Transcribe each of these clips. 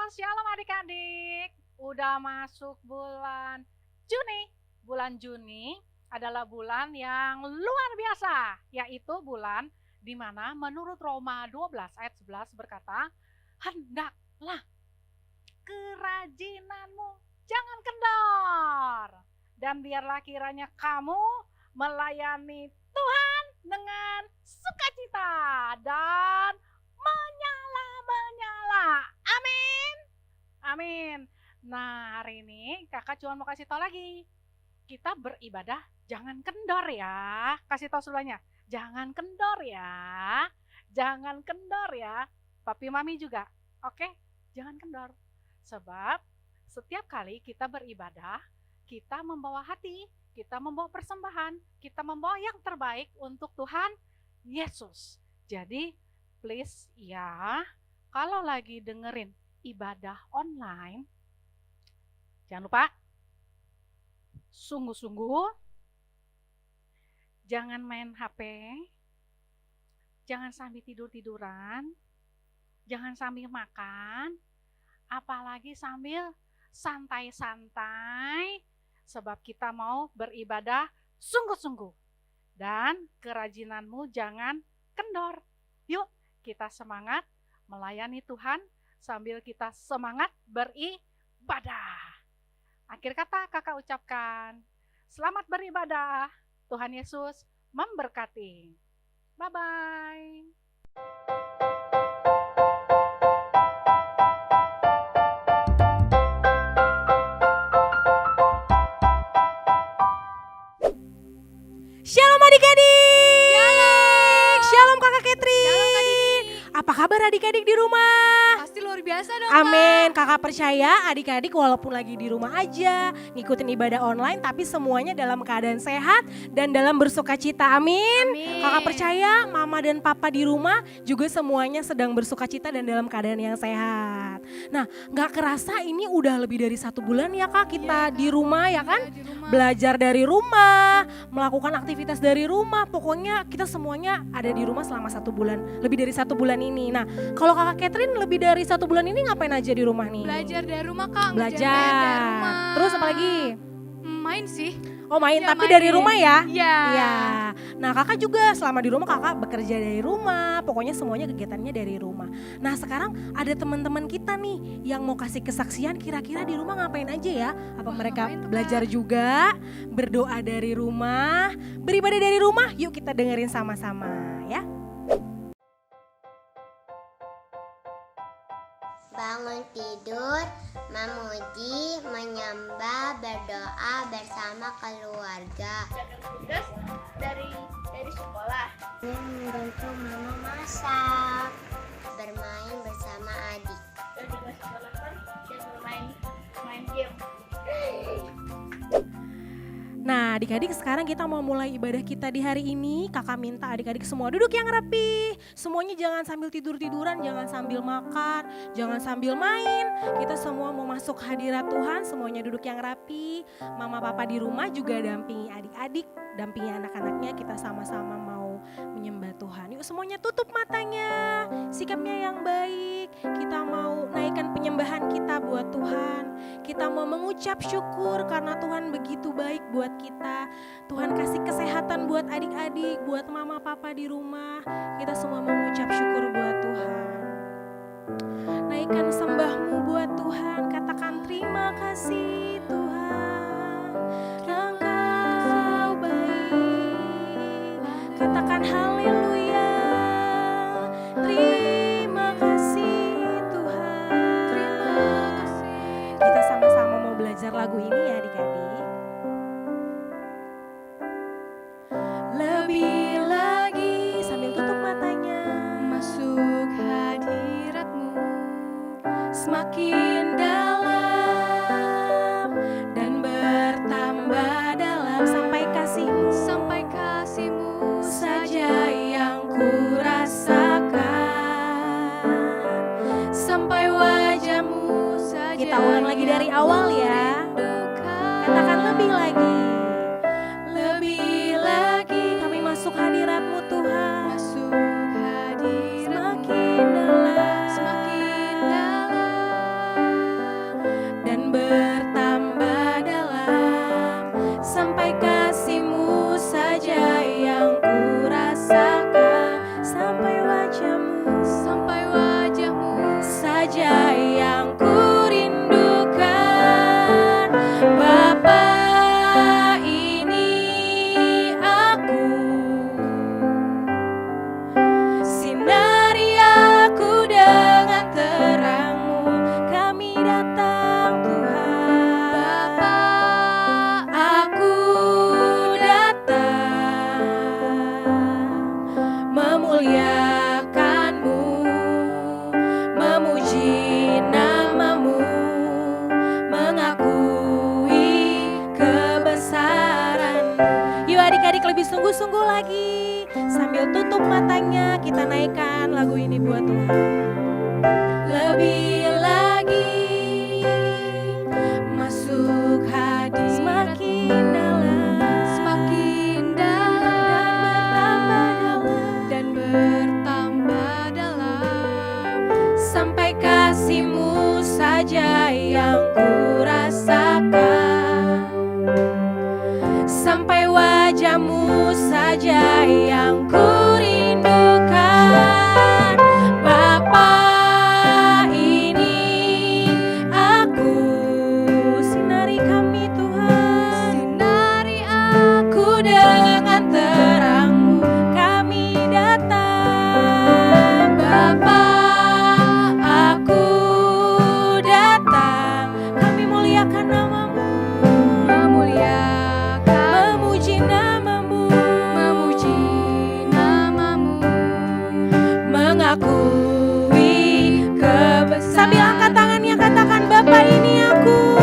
Shalom adik-adik. Udah masuk bulan Juni. Bulan Juni adalah bulan yang luar biasa, yaitu bulan di mana menurut Roma 12 ayat 11 berkata, hendaklah kerajinanmu jangan kendor, dan biarlah kiranya kamu melayani Tuhan dengan sukacita dan menyala-menyala. Amin. Amin. Nah, hari ini kakak cuma mau kasih tahu lagi. Kita beribadah jangan kendor ya. Kasih tahu semuanya. Jangan kendor ya. Jangan kendor ya. Papi mami juga. Oke? Jangan kendor. Sebab setiap kali kita beribadah, kita membawa hati, kita membawa persembahan, kita membawa yang terbaik untuk Tuhan Yesus. Jadi please ya, kalau lagi dengerin ibadah online, jangan lupa sungguh-sungguh, jangan main HP, jangan sambil tidur-tiduran, jangan sambil makan, apalagi sambil santai-santai, sebab kita mau beribadah sungguh-sungguh. Dan kerajinanmu jangan kendor. Yuk kita semangat melayani Tuhan sambil kita semangat beribadah. Akhir kata kakak ucapkan, selamat beribadah. Tuhan Yesus memberkati. Bye-bye. Shalom adik-adik. Shalom Kakak Catherine. Shalom Kak Dini. Apa kabar adik-adik di rumah? Pasti luar biasa dong Amin. Kak. Kakak percaya adik-adik walaupun lagi di rumah aja, ngikutin ibadah online, tapi semuanya dalam keadaan sehat dan dalam bersukacita. Amin. Amin. Kakak percaya mama dan papa di rumah juga semuanya sedang bersukacita dan dalam keadaan yang sehat. Nah, gak kerasa ini udah lebih dari 1 bulan ya Kak kita di rumah ya kan? Di rumah. Belajar dari rumah, melakukan aktivitas dari rumah, pokoknya kita semuanya ada di rumah selama 1 bulan, lebih dari 1 bulan ini. Nah, kalau kakak Catherine lebih dari 1 bulan ini ngapain aja di rumah nih? Belajar dari rumah Kak. Belajar. Ngerjain PR dari rumah. Terus apa lagi? Main sih. Oh main, Ya, tapi main. dari rumah ya? Iya. Iya. Nah kakak juga selama di rumah kakak bekerja dari rumah, pokoknya semuanya kegiatannya dari rumah. Nah sekarang ada teman-teman kita nih yang mau kasih kesaksian, kira-kira di rumah ngapain aja ya? Apa mereka ngapain tuh, Kak? belajar juga, berdoa dari rumah, beribadah dari rumah? Yuk kita dengerin sama-sama ya. Bangun tidur, memuji, menyembah, berdoa bersama keluarga. Tugas dari sekolah. Membantu mama masak, bermain bersama adik. Dan juga sekolah kan dan main game. Nah adik-adik sekarang kita mau mulai ibadah kita di hari ini. Kakak minta adik-adik semua duduk yang rapi. Semuanya jangan sambil tidur-tiduran, jangan sambil makan, jangan sambil main. Kita semua mau masuk hadirat Tuhan, semuanya duduk yang rapi. Mama papa di rumah juga dampingi adik-adik, dampingi anak-anaknya, kita sama-sama mau menyembah Tuhan. Yuk semuanya tutup matanya, sikapnya yang baik. Kita mau naikkan penyembahan kita buat Tuhan. Kita mau mengucap syukur karena Tuhan begitu baik buat kita. Tuhan kasih kesehatan buat adik-adik, buat mama papa di rumah. Kita semua mengucap syukur buat Tuhan. Naikkan sembahmu buat Tuhan, katakan terima kasih Tuhan, Engkau baik. Katakan haleluya, terima kasih Tuhan. Terima kasih. Kita sama-sama mau belajar lagu ini ya adik-adik. Lebih lagi sambil tutup matanya. Masuk hadiratmu. Semakin dalam dan bertambah dalam sampai kasihmu Sampai kasihmu saja yang ku rasakan, sampai wajahmu saja. Kita ulang lagi dari awal ya. Katakan lebih lagi. Lebih lagi kami masuk hadiratmu Tuhan. Masuk hadiratmu. Semakin dalam. Semakin dalam. lagi. Sambil tutup matanya kita naikkan lagu ini buat Tuhan. Lebih lagi masuk hadir semakin dalam, Semakin dalam dan bertambah dalam, sampai kasih-Mu saja yang ku rasakan, sampai wajah-Mu saja yang ku rindukan. Bapa, ini aku, sinari kami Tuhan, sinari aku dengan terang-Mu kami datang. Bapa, aku datang, kami muliakan nama-Mu, memuliakan, memuji nama-Mu, memuji namamu, mengakui kebesaran. Sambil angkat tangannya katakan, Bapa ini aku.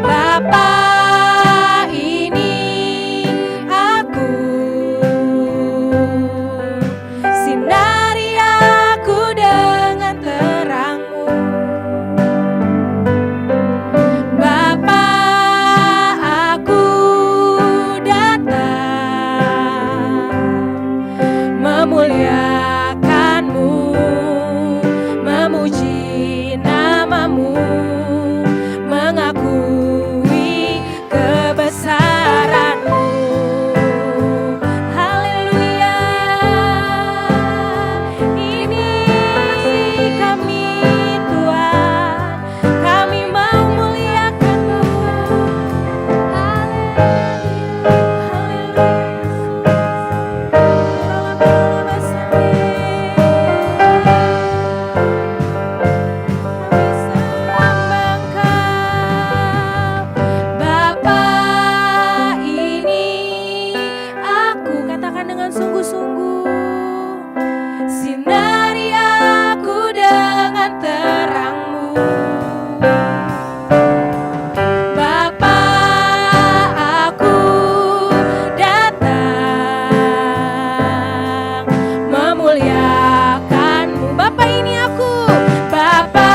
Bapa ini aku, sinari aku dengan terang-Mu. Bapa, aku datang memuliakan-Mu, memuji nama-Mu, mengakui kebesaran-Mu. Haleluya, ini kami Tuhan, kami mau muliakan-Mu. Bapa, ini aku, katakan dengan sungguh-sungguh, sinari aku dengan terang-Mu. Bapa, aku datang memuliakan-Mu. Bapa, ini aku. Bapa,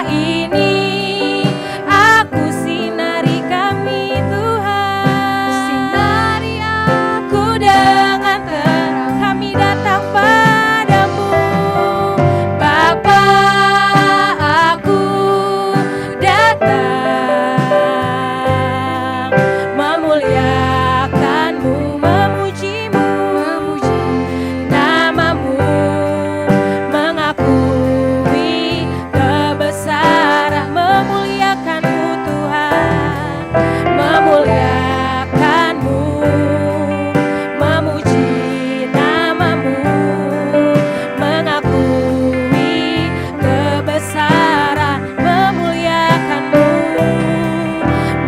ini aku, sinari kami Tuhan, sinari aku dengan terang, kami datang padamu. Bapa, aku datang memuliakan-Mu, memuji-Mu, memuji nama-Mu, mengakui kebesaran, memuliakan-Mu Tuhan, memuliakan-Mu, memuji nama-Mu, mengakui kebesaran, memuliakan-Mu,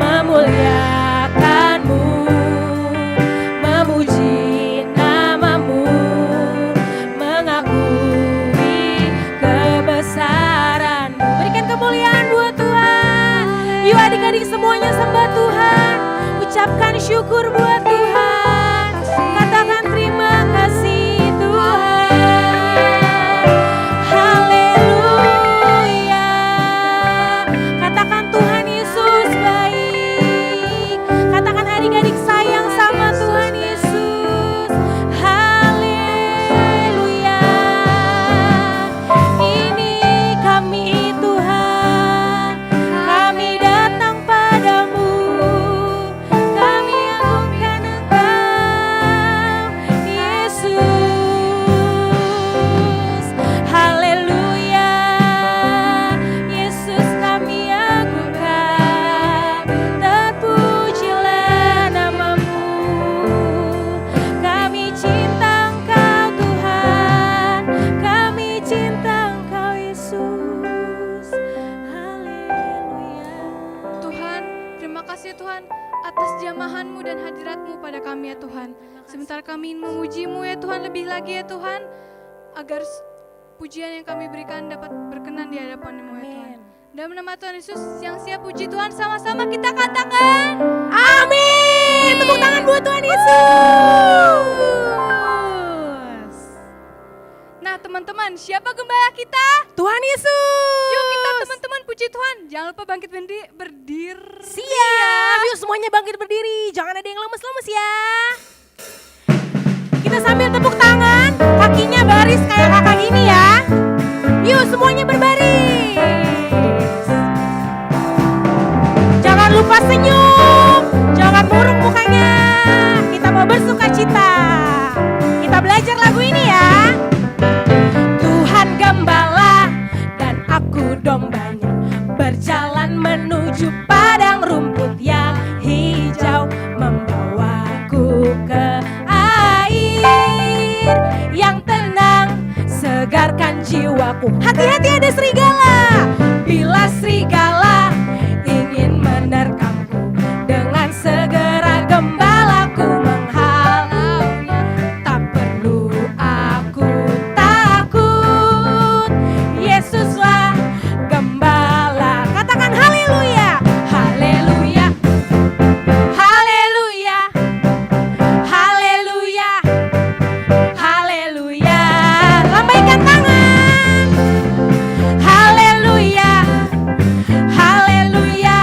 memuliakan-Mu, memuji nama-Mu, mengakui kebesaran-Mu. Berikan kemuliaan buat Tuhan. Yuk adik-adik semuanya sembah Tuhan, ucapkan syukur buat Tuhan, katakan terima kasih Tuhan. Haleluya, katakan Tuhan Yesus baik, katakan adik-adik sayang sama Tuhan Yesus. Haleluya, ini kami Tuhan, kami datang padamu, kami agungkan Engkau Yesus. Haleluya, Yesus kami agungkan, terpujilah nama-Mu, kami cinta Engkau Tuhan, kami cinta Engkau Yesus. Haleluya. Tuhan, terima kasih Tuhan atas jamahan-Mu dan hadirat-Mu pada kami ya Tuhan. Sebentar kami memuji-Mu ya Tuhan lebih lagi ya Tuhan, agar pujian yang kami berikan dapat berkenan di hadapan-Mu ya Tuhan. Dalam nama Tuhan Yesus yang siap puji Tuhan, sama-sama kita katakan Amin. Amin. Tepuk tangan buat Tuhan Yesus. Nah teman-teman, siapa gembala kita? Tuhan Yesus. Yuk kita teman-teman puji Tuhan. Jangan lupa bangkit berdiri. Siap. Yuk semuanya bangkit berdiri. Jangan ada yang lemes-lemes ya. Kita sambil tepuk tangan, kakinya baris kayak kakak gini ya. Yuk semuanya berbaris. Jangan lupa senyum, jangan murung mukanya. Kita mau bersuka cita. Kita belajar lagu ini ya. Tuhan gembala dan aku dombanya, berjalan menuju padang rumput yang hijau, membawaku ke air yang tenang, segarkan jiwaku. Hati-hati ada serigala. Bila serigala ingin menerkamku, dengan segera gembalaku menghalaunya. Tak perlu aku takut, Yesuslah gembala. Katakan haleluya, haleluya, haleluya, haleluya, haleluya. Lambaikan tangan. Haleluya, haleluya,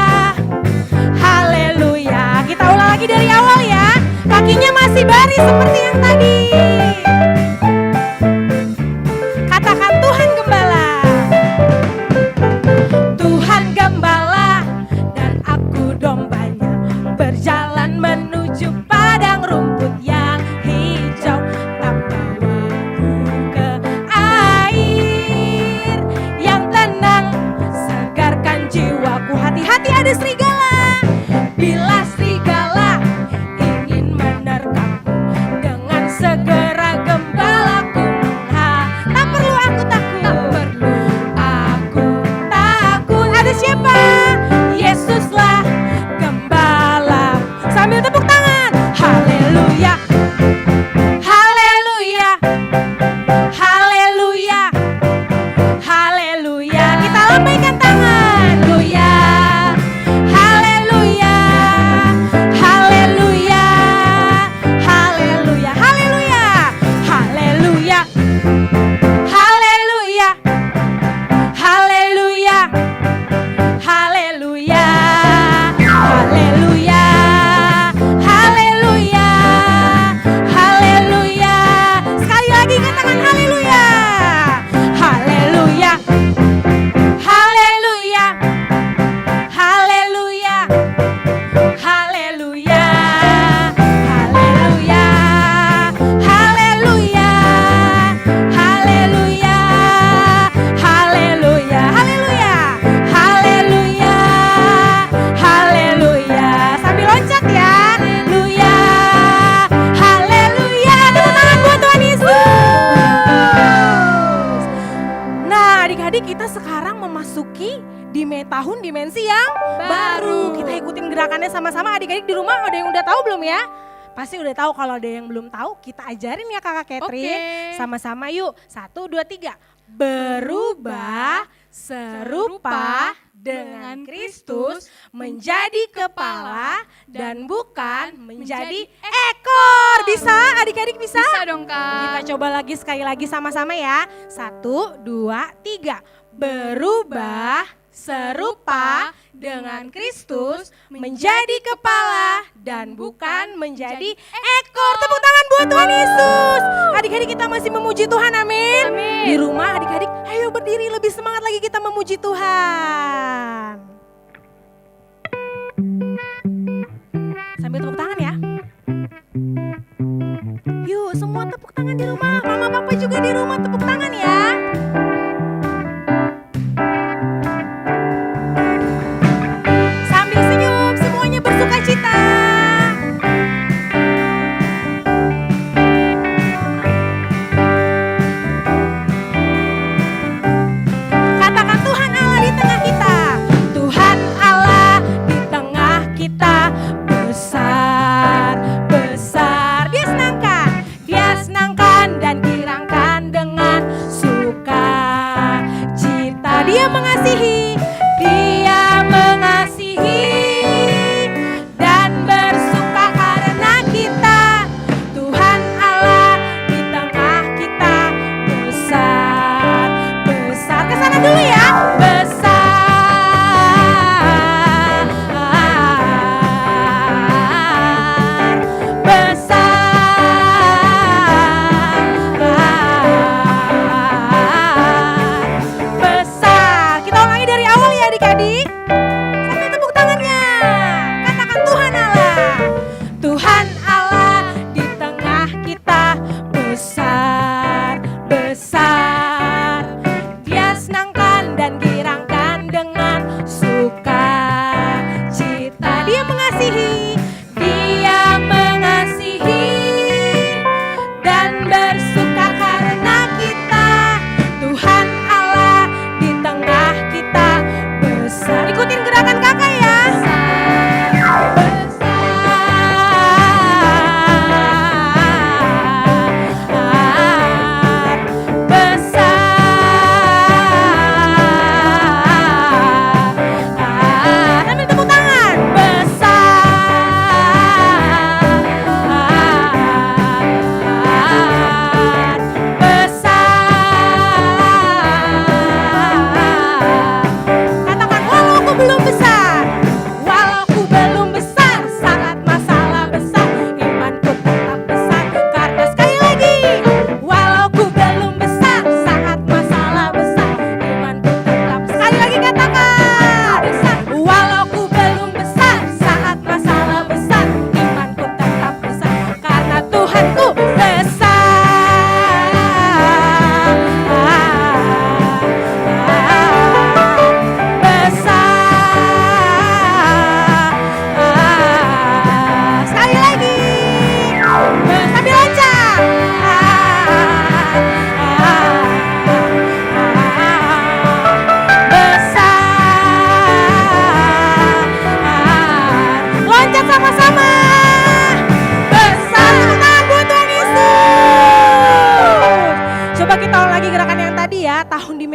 haleluya. Kita ulang lagi dari awal ya. Kakinya masih baris seperti yang tadi. Katakan Tuhan gembala. Tuhan gembala dan aku dombanya, berjalan menuju padang rumput yang hijau, tak bawaku ke air yang tenang, segarkan jiwaku. Hati-hati ada serigala. Bila serigala ingin menerkamku, dengan segera gembalaku tak perlu aku takut, tak perlu aku takut. Ada siapa? Yesuslah gembala. Sambil tepuk tangan. Haleluya, haleluya, haleluya, haleluya. Kita lambaikan tangan. Haleluya, haleluya, haleluya, haleluya, haleluya, haleluya, haleluya, haleluya, haleluya, haleluya, haleluya. Sekali lagi katakan haleluya, haleluya, haleluya, haleluya, haleluya, haleluya, haleluya, haleluya, haleluya, haleluya, haleluya, haleluya. Sambil loncat ya. Haleluya, haleluya. Tepuk tangan buat Tuhan Yesus. Nah, adik-adik, kita sekarang memasuki tahun dimensi yang baru. Kita ikutin gerakannya sama-sama. Adik-adik di rumah ada yang udah tahu belum ya? Pasti udah tahu. Kalau ada yang belum tahu, kita ajarin ya Kakak Catherine. Oke. Sama-sama yuk. 1, 2, 3. Berubah serupa dengan Kristus, menjadi kepala dan bukan menjadi ekor. Bisa adik-adik, bisa? Bisa dong Kita Kak. coba lagi sekali lagi sama-sama ya. 1, 2, 3. Berubah serupa dengan Kristus, menjadi kepala dan bukan menjadi ekor. Tepuk tangan buat Tuhan Yesus. Adik-adik, kita masih memuji Tuhan, amin. Amin. Di rumah adik-adik, ayo berdiri, lebih semangat lagi kita memuji Tuhan. Sambil tepuk tangan ya. Yuk semua tepuk tangan di rumah. Mama papa juga di rumah tepuk tangan ya. Sambil senyum semuanya bersuka cita. Katakan Tuhan Allah di tengah kita. Tuhan Allah di tengah kita. Besar, besar. Dia senangkan dan girangkan dengan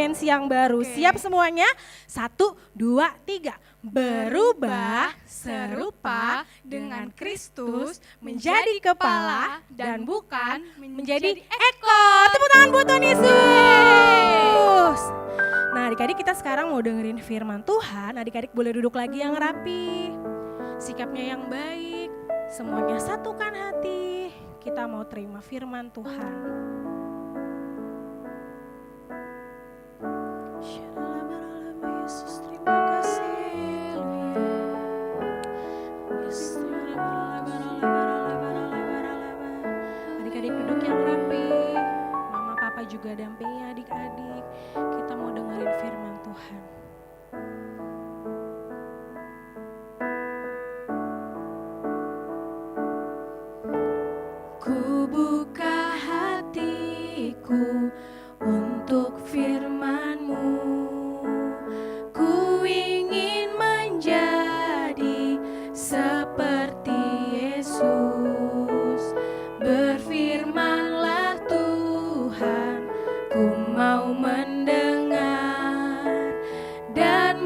dimensi yang baru. Oke. Siap semuanya? 1, 2, 3. Berubah serupa dengan Kristus menjadi kepala dan bukan menjadi ekor. Tepuk tangan buat Tuhan Yesus. Nah adik-adik, kita sekarang mau dengerin firman Tuhan. Adik-adik boleh duduk lagi yang rapi, sikapnya yang baik, semuanya satukan hati. Kita mau terima firman Tuhan. Yesus, terima kasih. Adik-adik duduk yang rapi. Mama papa juga dampingi adik-adik. Kita mau dengerin firman Tuhan. Ku buka hatiku untuk firman-Mu. Ku ingin menjadi seperti Yesus. Berfirmanlah Tuhan, ku mau mendengar dan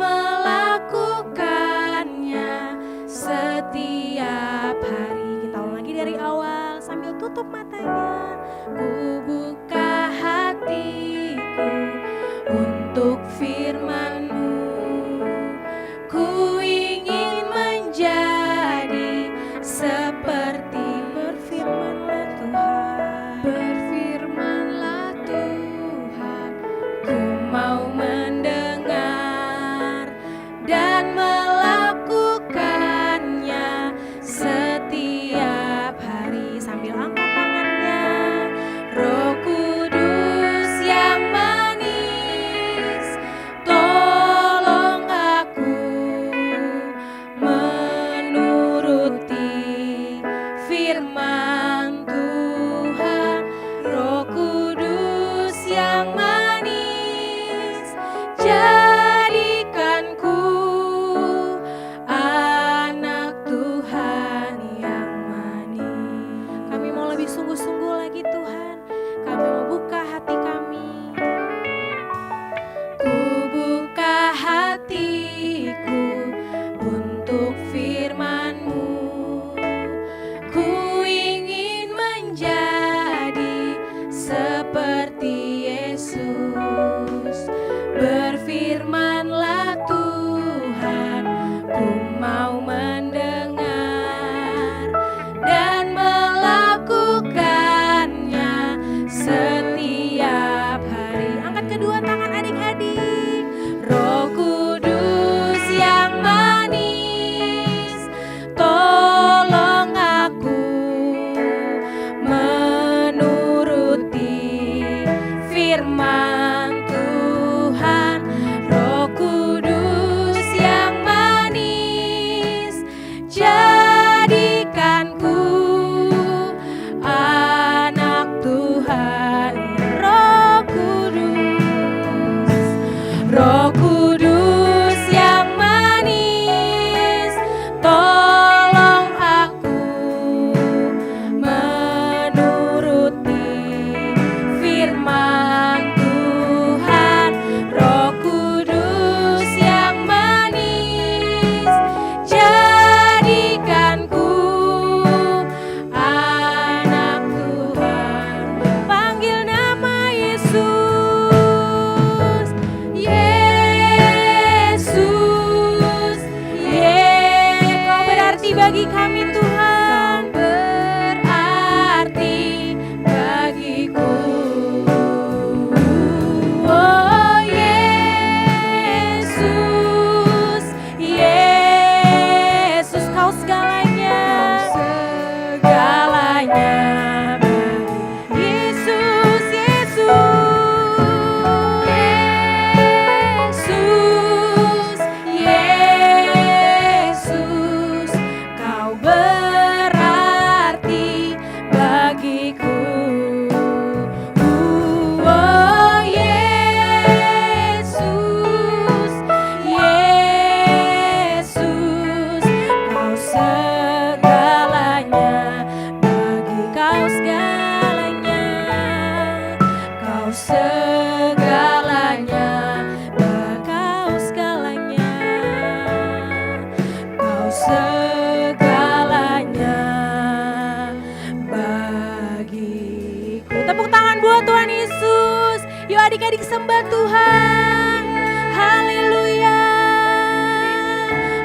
Tepuk tangan buat Tuhan Yesus. Yuk adik-adik sembah Tuhan. Haleluya.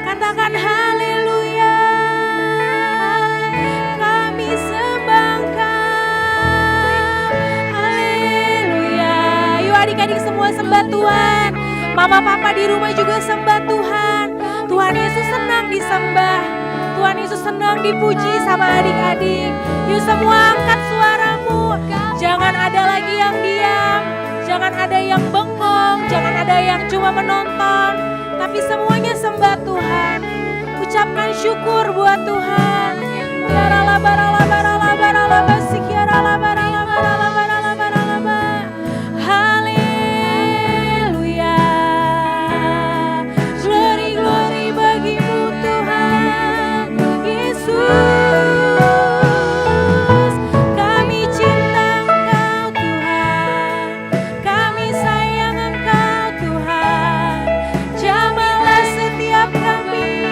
Katakan haleluya. Kami sembah Engkau. Haleluya. Yuk adik-adik semua sembah Tuhan. Mama papa di rumah juga sembah Tuhan. Tuhan Yesus senang disembah. Tuhan Yesus senang dipuji sama adik-adik. Yuk semua angkat suaramu. Jangan ada lagi yang diam. Jangan ada yang bengong. Jangan ada yang cuma menonton. Tapi semuanya sembah Tuhan. Ucapkan syukur buat Tuhan. Barala barala barala barala basikiara barala barala barala barala. Haleluya. Glory glory bagimu Tuhan Yesus. Kami cinta Engkau Tuhan. Kami sayang Engkau Tuhan. Jamahlah setiap kami.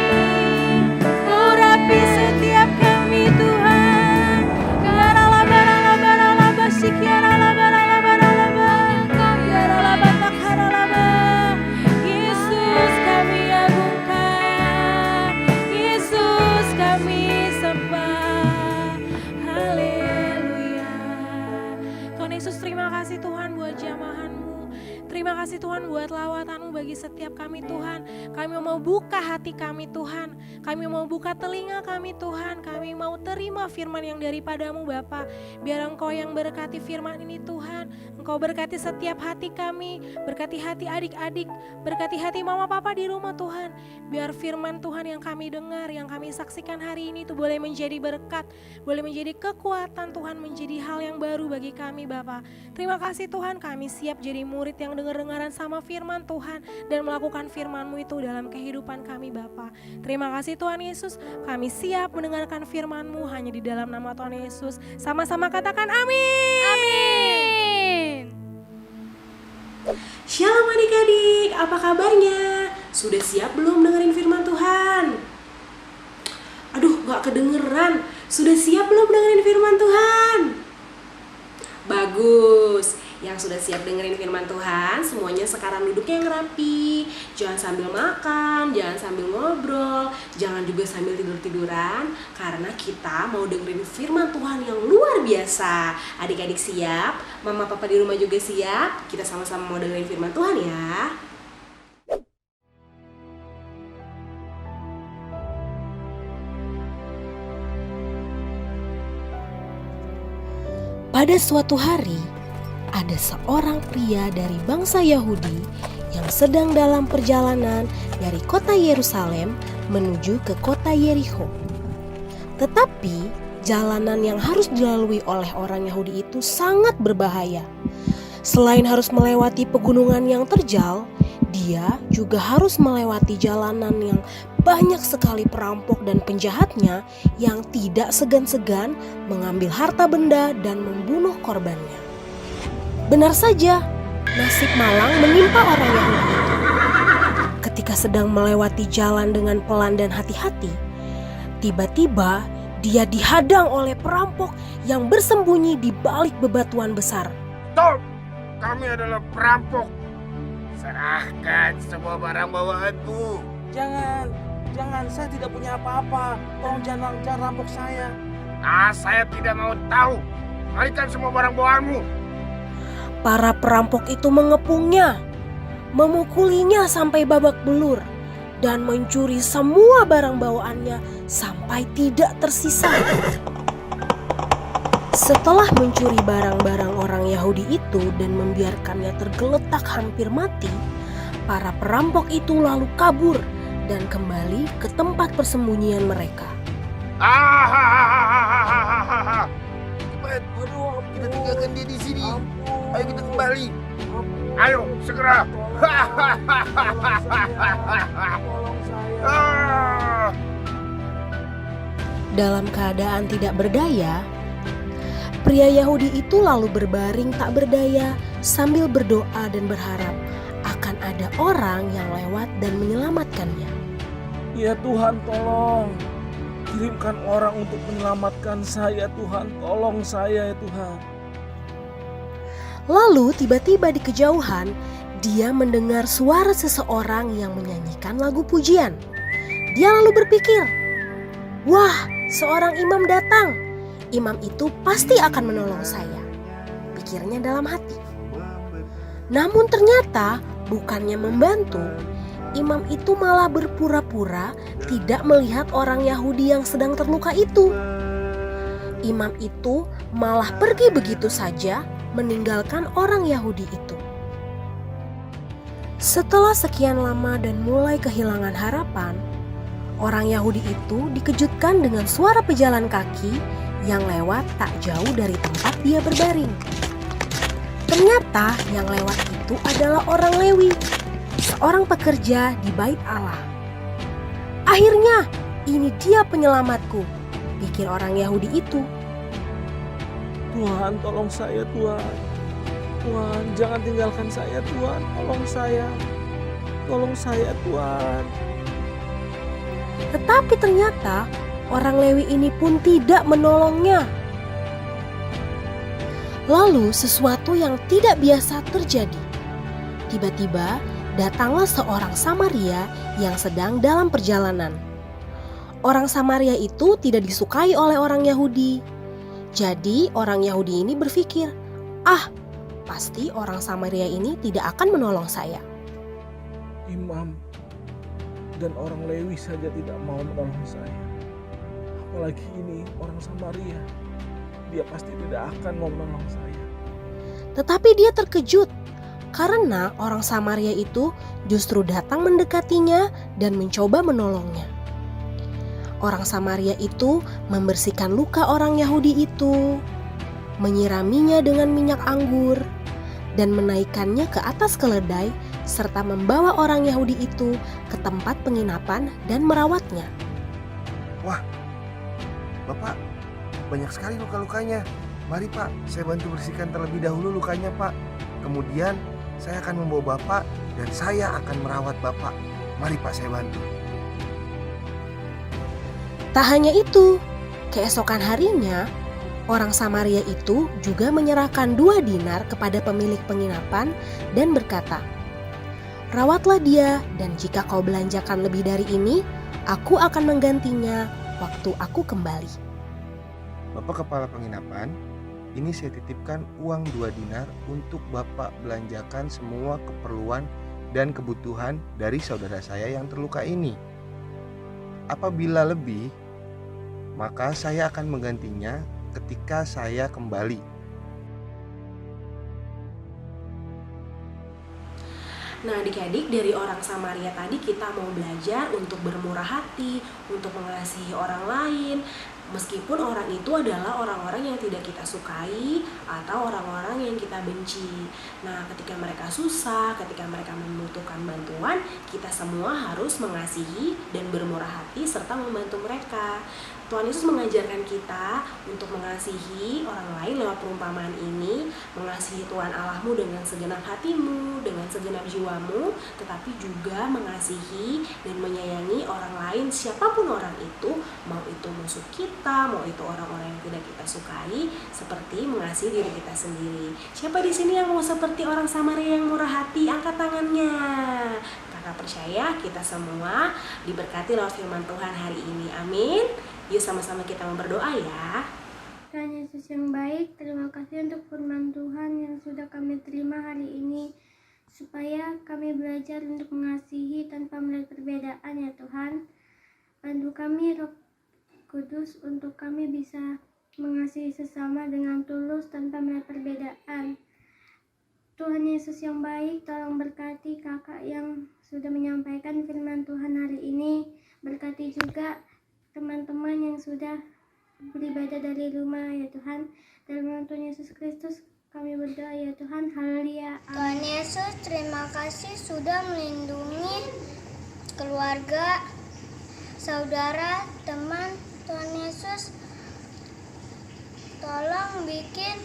Urapi setiap kami Tuhan. Barala barala barala basikiara barala barala barala batak harala. Yesus kami agungkan. Yesus kami sembah. Haleluya. Tuhan Yesus, terima kasih Tuhan buat jamahan-Mu. Terima kasih Tuhan buat lawatan-Mu bagi setiap kami Tuhan. Kami mau buka hati kami Tuhan. Kami mau buka telinga kami Tuhan. Kami mau terima firman yang daripada-Mu Bapa. Biar Engkau yang berkati firman ini Tuhan. Engkau berkati setiap hati kami. Berkati hati adik-adik. Berkati hati mama papa di rumah Tuhan. Biar firman Tuhan yang kami dengar, yang kami saksikan hari ini itu boleh menjadi berkat. Boleh menjadi kekuatan Tuhan, menjadi hal yang baru bagi kami Bapa. Terima kasih Tuhan, kami siap jadi murid yang dengar-dengaran sama firman Tuhan. Dan melakukan firman-Mu itu dalam kehidupan kami Bapa. Terima kasih Tuhan Yesus, kami siap mendengarkan firman-Mu hanya di dalam nama Tuhan Yesus. Sama-sama katakan amin. Amin. Shalom adik-adik, apa kabarnya? Sudah siap belum dengerin firman Tuhan? Aduh, gak kedengeran. Sudah siap belum dengerin firman Tuhan? Bagus. Yang sudah siap dengerin firman Tuhan, semuanya sekarang duduknya yang rapi. Jangan sambil makan, jangan sambil ngobrol, jangan juga sambil tidur-tiduran. Karena kita mau dengerin firman Tuhan yang luar biasa. Adik-adik siap? Mama papa di rumah juga siap? Kita sama-sama mau dengerin firman Tuhan ya. Pada suatu hari, ada seorang pria dari bangsa Yahudi yang sedang dalam perjalanan dari kota Yerusalem menuju ke kota Yerikho. Tetapi jalanan yang harus dilalui oleh orang Yahudi itu sangat berbahaya. Selain harus melewati pegunungan yang terjal, dia juga harus melewati jalanan yang banyak sekali perampok dan penjahatnya yang tidak segan-segan mengambil harta benda dan membunuh korbannya. Benar saja, nasib malang menimpa orang Yahudi itu. Ketika sedang melewati jalan dengan pelan dan hati-hati, tiba-tiba dia dihadang oleh perampok yang bersembunyi di balik bebatuan besar. Stop! Kami adalah perampok. Serahkan semua barang bawaanmu. Jangan, saya tidak punya apa-apa. Tolong jangan rampok saya. Saya tidak mau tahu. Kembalikan semua barang bawaanmu. Para perampok itu mengepungnya, memukulinya sampai babak belur, dan mencuri semua barang bawaannya sampai tidak tersisa. Setelah mencuri barang-barang orang Yahudi itu dan membiarkannya tergeletak hampir mati, para perampok itu lalu kabur dan kembali ke tempat persembunyian mereka. Cepat, kita tinggalkan dia di sini. Ayo kita kembali. Ayo, segera. Dalam keadaan tidak berdaya, pria Yahudi itu lalu berbaring tak berdaya sambil berdoa dan berharap akan ada orang yang lewat dan menyelamatkannya. Ya Tuhan, tolong. Kirimkan orang untuk menyelamatkan saya Tuhan. Tolong saya ya Tuhan. Lalu tiba-tiba di kejauhan, dia mendengar suara seseorang yang menyanyikan lagu pujian. Dia lalu berpikir, "Wah, seorang imam datang. Imam itu pasti akan menolong saya," pikirnya dalam hati. Namun ternyata bukannya membantu, imam itu malah berpura-pura tidak melihat orang Yahudi yang sedang terluka itu. Imam itu malah pergi begitu saja meninggalkan orang Yahudi itu. Setelah sekian lama dan mulai kehilangan harapan, orang Yahudi itu dikejutkan dengan suara pejalan kaki yang lewat tak jauh dari tempat dia berbaring. Ternyata yang lewat itu adalah orang Lewi, seorang pekerja di bait Allah. "Akhirnya, ini dia penyelamatku," pikir orang Yahudi itu. Tuhan, tolong saya Tuhan. Tuhan, jangan tinggalkan saya Tuhan. Tolong saya. Tolong saya Tuhan. Tetapi ternyata orang Lewi ini pun tidak menolongnya. Lalu sesuatu yang tidak biasa terjadi. Tiba-tiba datanglah seorang Samaria yang sedang dalam perjalanan. Orang Samaria itu tidak disukai oleh orang Yahudi. Jadi orang Yahudi ini berpikir, pasti orang Samaria ini tidak akan menolong saya. Imam dan orang Lewi saja tidak mau menolong saya. Apalagi ini orang Samaria. Dia pasti tidak akan mau menolong saya. Tetapi dia terkejut karena orang Samaria itu justru datang mendekatinya dan mencoba menolongnya. Orang Samaria itu membersihkan luka orang Yahudi itu, menyiraminya dengan minyak anggur, dan menaikkannya ke atas keledai, serta membawa orang Yahudi itu ke tempat penginapan dan merawatnya. Wah, Bapak, banyak sekali luka-lukanya. Mari Pak, saya bantu bersihkan terlebih dahulu lukanya Pak. Kemudian saya akan membawa Bapak dan saya akan merawat Bapak. Mari Pak, saya bantu. Tak hanya itu, keesokan harinya, orang Samaria itu juga menyerahkan 2 dinar kepada pemilik penginapan dan berkata, "Rawatlah dia, dan jika kau belanjakan lebih dari ini, aku akan menggantinya waktu aku kembali." Bapak kepala penginapan, ini saya titipkan uang 2 dinar untuk Bapak belanjakan semua keperluan dan kebutuhan dari saudara saya yang terluka ini. Apabila lebih, maka saya akan menggantinya ketika saya kembali. Nah, adik-adik, dari orang Samaria tadi kita mau belajar untuk bermurah hati, untuk mengasihi orang lain, meskipun orang itu adalah orang-orang yang tidak kita sukai atau orang-orang yang kita benci. Nah, ketika mereka susah, ketika mereka membutuhkan bantuan, kita semua harus mengasihi dan bermurah hati serta membantu mereka. Tuhan Yesus mengajarkan kita untuk mengasihi orang lain lewat perumpamaan ini, mengasihi Tuhan Allahmu dengan segenap hatimu, dengan segenap jiwamu, tetapi juga mengasihi dan menyayangi orang lain, siapapun orang itu, mau itu musuh kita, mau itu orang-orang yang tidak kita sukai, seperti mengasihi diri kita sendiri. Siapa di sini yang mau seperti orang Samaria yang murah hati? Angkat tangannya. Kakak percaya kita semua diberkati lewat firman Tuhan hari ini. Amin. Yuk sama-sama kita mau berdoa ya. Tuhan Yesus yang baik, terima kasih untuk firman Tuhan yang sudah kami terima hari ini, supaya kami belajar untuk mengasihi tanpa melihat perbedaan ya Tuhan. Bantu kami Roh Kudus untuk kami bisa mengasihi sesama dengan tulus tanpa melihat perbedaan. Tuhan Yesus yang baik, tolong berkati kakak yang sudah menyampaikan firman Tuhan hari ini. Berkati juga teman-teman yang sudah beribadah dari rumah ya Tuhan. Dalam nama Tuhan Yesus Kristus kami berdoa ya Tuhan. Haleluya. Tuhan Yesus, terima kasih sudah melindungi keluarga, saudara, teman. Tuhan Yesus, tolong bikin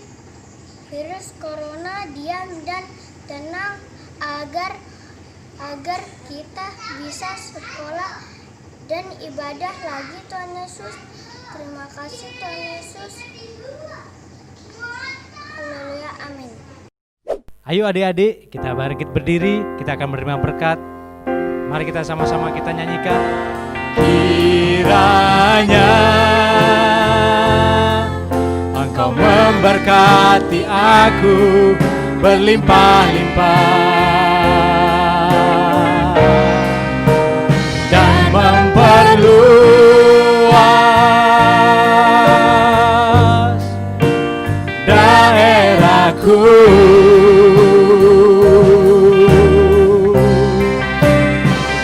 virus corona diam dan tenang agar kita bisa sekolah dan ibadah lagi Tuhan Yesus. Terima kasih Tuhan Yesus. Haleluya, amin. Ayo adik-adik, kita bangkit berdiri, kita akan menerima berkat. Mari kita sama-sama kita nyanyikan. Kiranya Engkau memberkati aku berlimpah-limpah dan memperluas daerahku.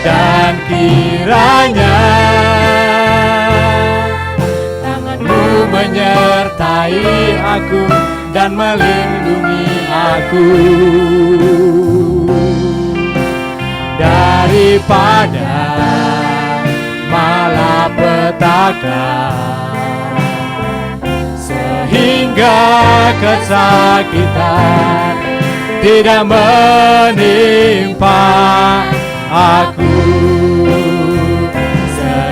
Dan kiranya tangan-Mu menyertai aku dan melindungi aku daripada malapetaka, sehingga kesakitan tidak menimpa aku,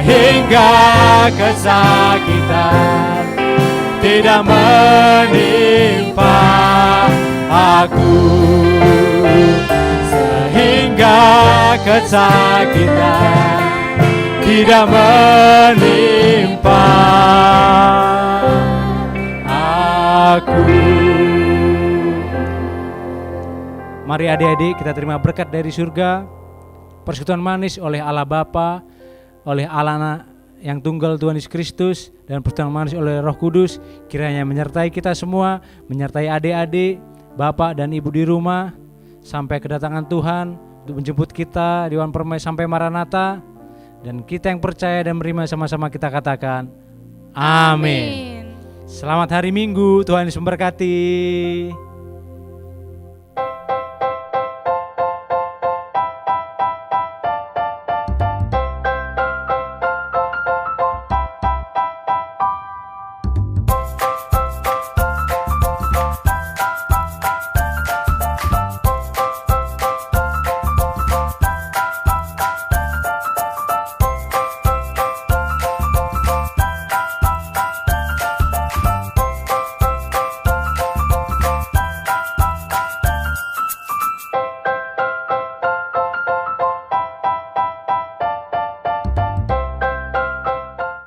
sehingga kesakitan tidak menimpa aku, sehingga kesakitan tidak menimpa aku. Mari adik-adik kita terima berkat dari surga, persekutuan manis oleh Allah Bapa, oleh Allah Anak yang tunggal Tuhan Yesus Kristus, dan persekutuan manis oleh Roh Kudus kiranya menyertai kita semua, menyertai adik-adik, bapak dan ibu di rumah sampai kedatangan Tuhan untuk menjemput kita di Wan Permai sampai Maranatha. Dan kita yang percaya dan menerima sama-sama kita katakan amin. Selamat hari Minggu, Tuhan Yesus memberkati.